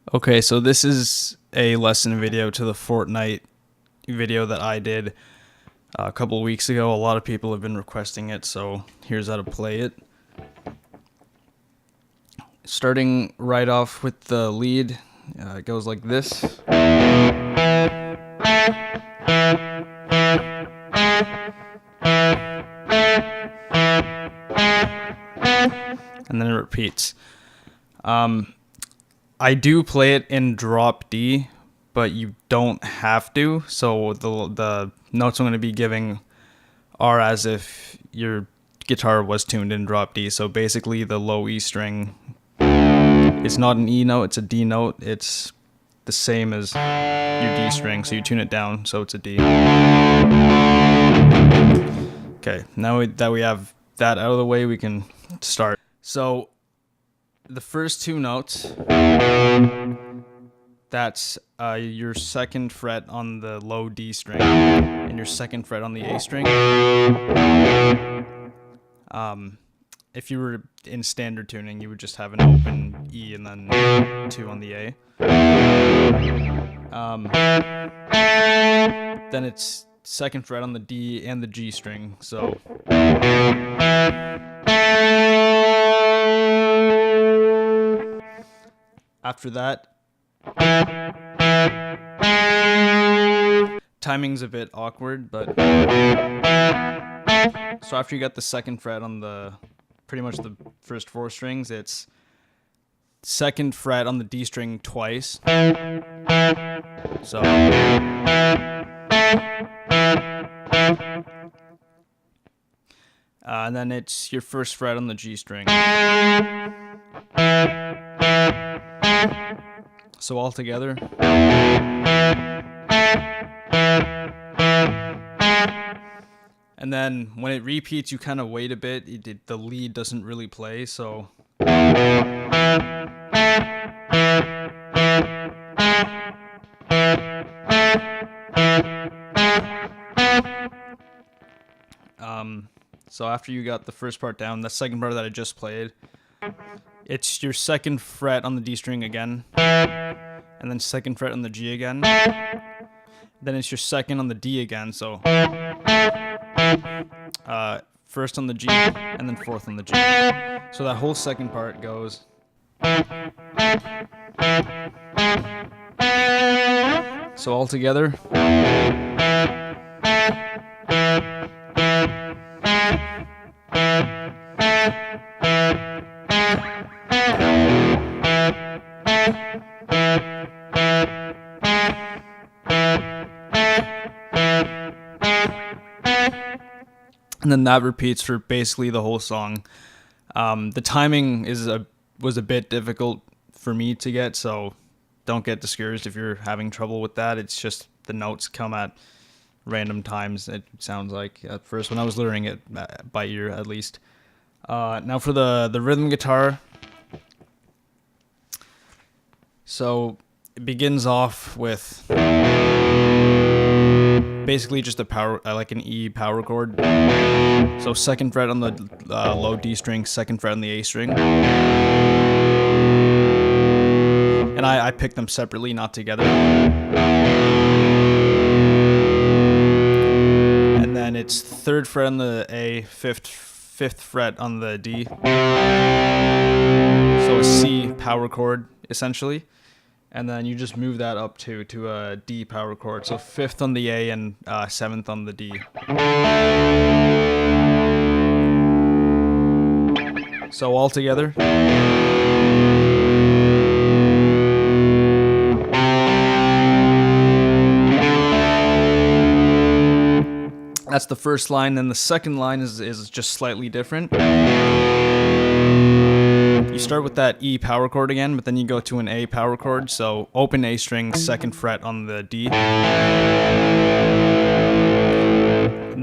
Okay, so this is a lesson video to the Fortnite video that I did a couple of weeks ago. A lot of people have been requesting it, so here's how to play it. Starting right off with the lead, it goes like this. And then it repeats. I do play it in drop D, but you don't have to. So the notes I'm going to be giving are as if your guitar was tuned in drop D. So basically the low E string, it's not an E note, it's a D note. It's the same as your D string, so you tune it down so it's a D. Okay, now that we have that out of the way, we can start. So the first two notes, that's your second fret on the low D string and your second fret on the A string. If you were in standard tuning, you would just have an open E and then 2 on the A. Then it's second fret on the D and the G string, so after that, timing's a bit awkward, but so after you got the second fret on the pretty much the first 4 strings, it's second fret on the D string twice. So and then it's your first fret on the G string. So all together. And then when it repeats, you kind of wait a bit. The lead doesn't really play, so so after you got the first part down, the second part that I just played, it's your second fret on the D string again, and then second fret on the G again. Then it's your second on the D again, so first on the G and then fourth on the G. So that whole second part goes. So all together. And then that repeats for basically the whole song. The timing was a bit difficult for me to get, so don't get discouraged if you're having trouble with that. It's just the notes come at random times, it sounds like, at first, when I was learning it by ear at least. Now for the rhythm guitar. So it begins off with basically just like an E power chord. So second fret on the low D string, second fret on the A string. And I picked them separately, not together. And then it's third fret on the A, fifth fret on the D. So a C power chord, essentially. And then you just move that up to a D power chord. So 5th on the A and 7th on the D. So all together. That's the first line. And the second line is just slightly different. You start with that E power chord again, but then you go to an A power chord. So open A string, second fret on the D. And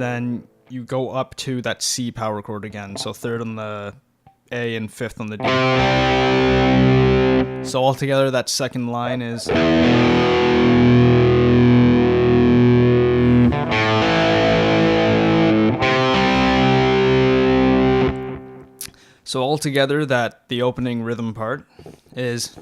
then you go up to that C power chord again. So third on the A and fifth on the D. So altogether, that second line is. So altogether, that the opening rhythm part is.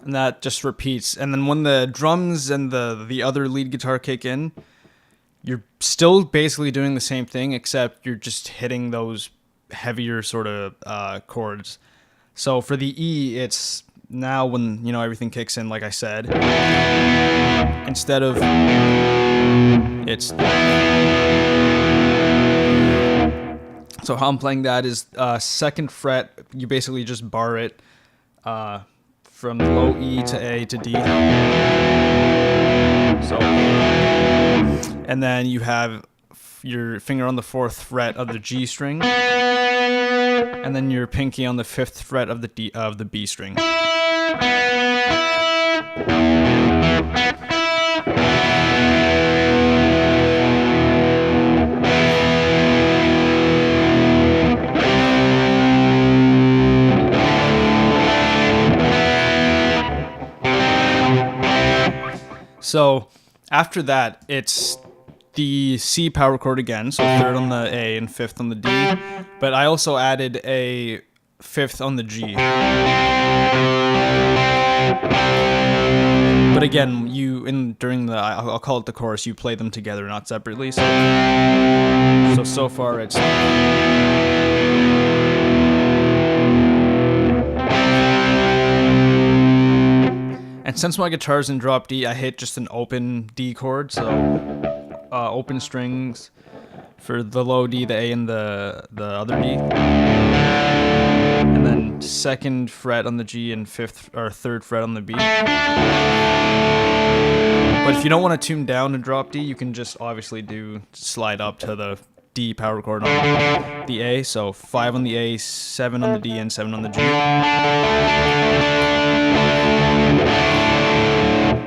And that just repeats. And then when the drums and the other lead guitar kick in, you're still basically doing the same thing, except you're just hitting those heavier sort of chords. So for the E, it's now when, you know, everything kicks in, like I said, instead of it's... So how I'm playing that is second fret, you basically just bar it from low E to A to D. So, and then you have your finger on the 4th fret of the G string, and then your pinky on the 5th fret of the B string. So after that, it's the C power chord again, so 3rd on the A and 5th on the D, but I also added a 5th on the G. But again, during the, I'll call it the chorus, you play them together, not separately. So far it's... And since my guitar's in drop D, I hit just an open D chord, so open strings for the low D, the A, and the other D, and then 2nd fret on the G and 5th or 3rd fret on the B. But if you don't want to tune down to drop D, you can just obviously slide up to the D power chord on the A, so 5 on the A, 7 on the D, and 7 on the G.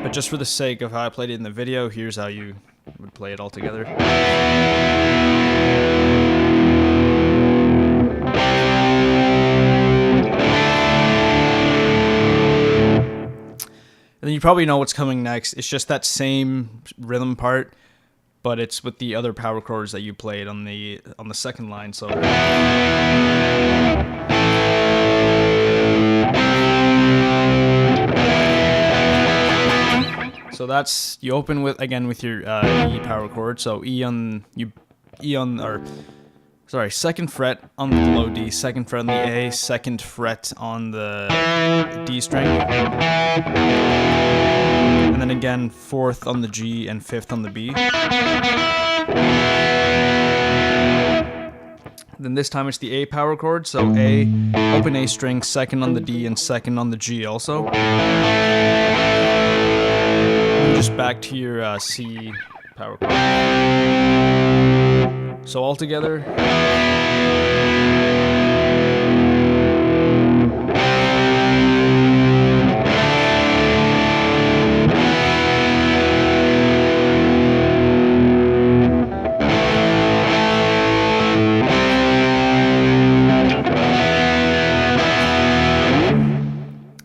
But just for the sake of how I played it in the video, here's how you would play it all together. And then you probably know what's coming next. It's just that same rhythm part, but it's with the other power chords that you played on the second line. So that's, you open with your E power chord. So second fret on the low D, 2nd fret on the A, 2nd fret on the D string, and then again 4th on the G and 5th on the B. Then this time it's the A power chord, so A, open A string, 2nd on the D and 2nd on the G also. And just back to your C power chord. So all together.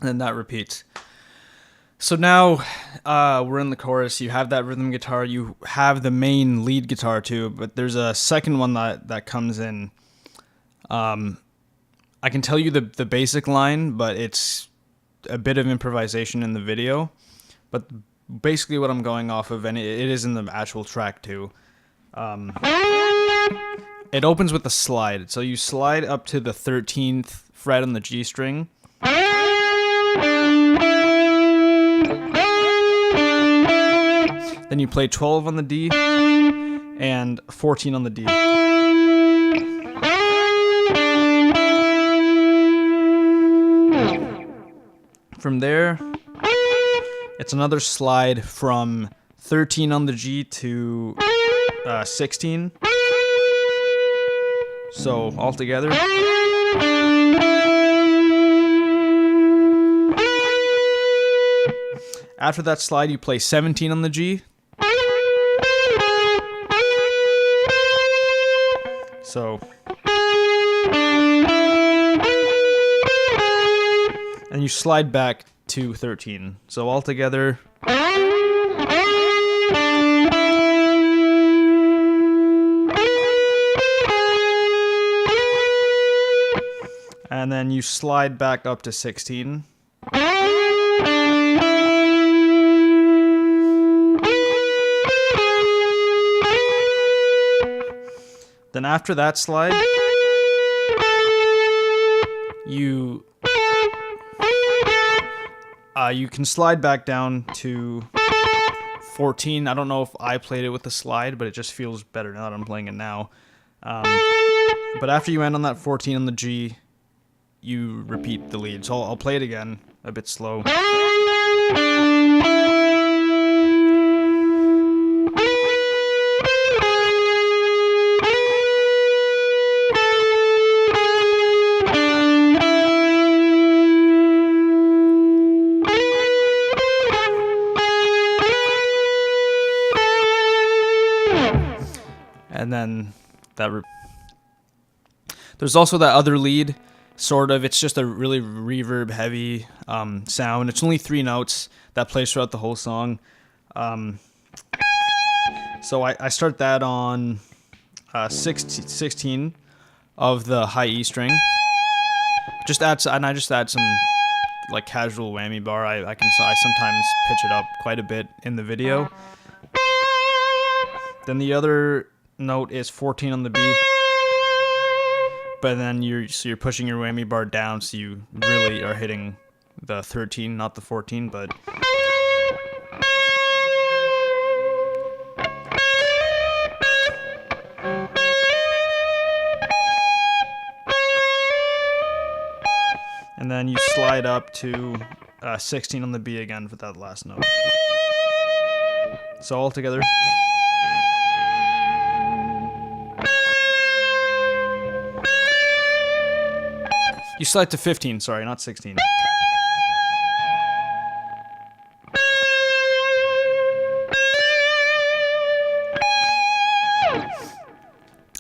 And then that repeats. So now we're in the chorus. You have that rhythm guitar. You have the main lead guitar too, but there's a second one that comes in. I can tell you the basic line, but it's a bit of improvisation in the video. But basically what I'm going off of, and it is in the actual track too. It opens with a slide. So you slide up to the 13th fret on the G string. Then you play 12 on the D and 14 on the D. From there, it's another slide from 13 on the G to 16. So all together. After that slide, you play 17 on the G. So you slide back to 13. So all together. And then you slide back up to 16. Then after that slide, you can slide back down to 14. I don't know if I played it with the slide, but it just feels better now that I'm playing it now. But after you end on that 14 on the G, you repeat the lead. So I'll play it again, a bit slow. And then there's also that other lead, sort of. It's just a really reverb heavy sound. It's only 3 notes that plays throughout the whole song. So I start that on 16 of the high E string. I just add some like casual whammy bar. I sometimes pitch it up quite a bit in the video. Then the other note is 14 on the B, but then you're pushing your whammy bar down, so you really are hitting the 13, not the 14, but and then you slide up to 16 on the B again for that last note. So all together. You slide to 15, sorry, not 16.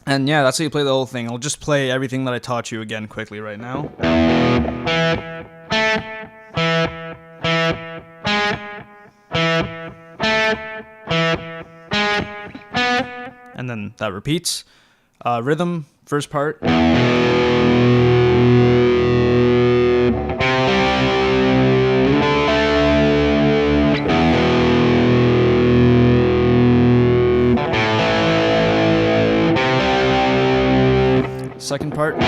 And yeah, that's how you play the whole thing. I'll just play everything that I taught you again quickly right now. And then that repeats. Rhythm, first part. Second part.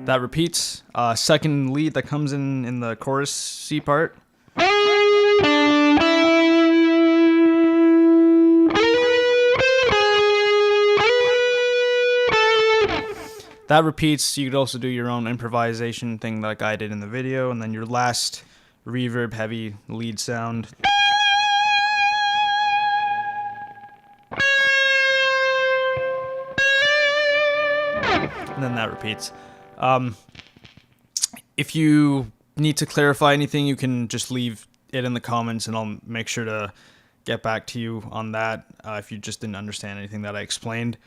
That repeats. Second lead that comes in the chorus C part. That repeats. You could also do your own improvisation thing like I did in the video, and then your last reverb heavy lead sound. And then that repeats. If you need to clarify anything, you can just leave it in the comments and I'll make sure to get back to you on that if you just didn't understand anything that I explained.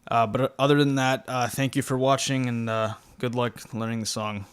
But other than that, thank you for watching and good luck learning the song.